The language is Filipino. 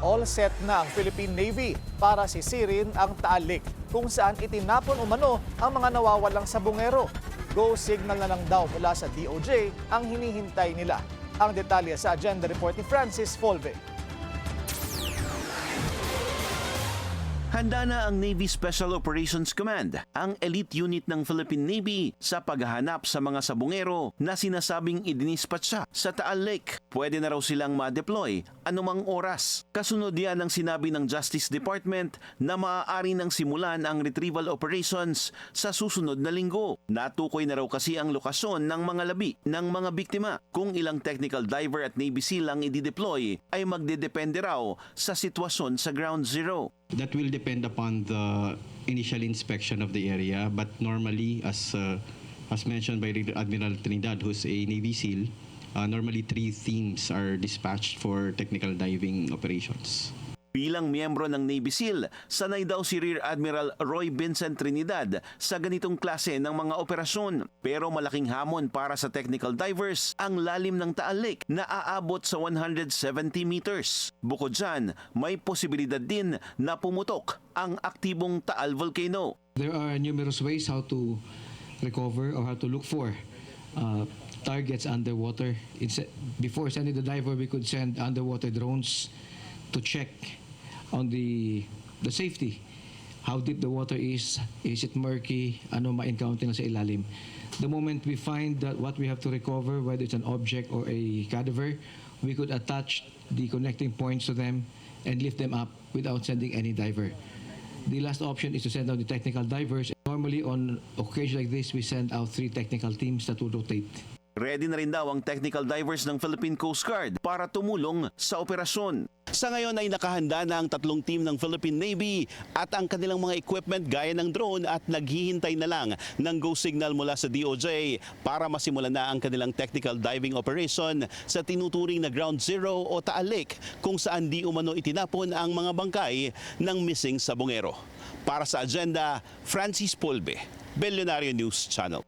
all set na ang Philippine Navy para sisirin ang Taal Lake kung saan itinapon umano ang mga nawawalang sabungero. Go signal na lang daw mula sa DOJ ang hinihintay nila. Ang detalye sa agenda report ni Francis Folve. Handa na ang Navy Special Operations Command, ang elite unit ng Philippine Navy sa paghahanap sa mga sabungero na sinasabing idinispatsa sa Taal Lake. Pwede na raw silang ma-deploy anumang oras. Kasunod yan ang sinabi ng Justice Department na maaari nang simulan ang retrieval operations sa susunod na linggo. Natukoy na raw kasi ang lokasyon ng mga labi ng mga biktima. Kung ilang technical diver at Navy SEAL ang i-deploy ay magdedepende raw sa sitwasyon sa Ground Zero. That will depend upon the initial inspection of the area, but normally, as mentioned by Admiral Trinidad, who's a Navy SEAL, normally 3 teams are dispatched for technical diving operations. Bilang miyembro ng Navy SEAL, sanay daw si Rear Admiral Roy Vincent Trinidad sa ganitong klase ng mga operasyon. Pero malaking hamon para sa technical divers ang lalim ng Taal Lake na aabot sa 170 meters. Bukod dyan, may posibilidad din na pumutok ang aktibong Taal Volcano. There are numerous ways how to recover or how to look for targets underwater. Before sending the diver, we could send underwater drones to check on the safety. How deep the water is it murky, ano ma-encounter na sa ilalim. The moment we find that what we have to recover, whether it's an object or a cadaver, we could attach the connecting points to them and lift them up without sending any diver. The last option is to send out the technical divers. Normally on occasions like this, we send out 3 technical teams that will rotate. Ready na rin daw ang technical divers ng Philippine Coast Guard para tumulong sa operasyon. Sa ngayon ay nakahanda na ang 3 team ng Philippine Navy at ang kanilang mga equipment gaya ng drone at naghihintay na lang ng go signal mula sa DOJ para masimulan na ang kanilang technical diving operation sa tinuturing na Ground Zero o Taal Lake kung saan di umano itinapon ang mga bangkay ng missing sabungero. Para sa agenda, Francis Polbe, Bellionario News Channel.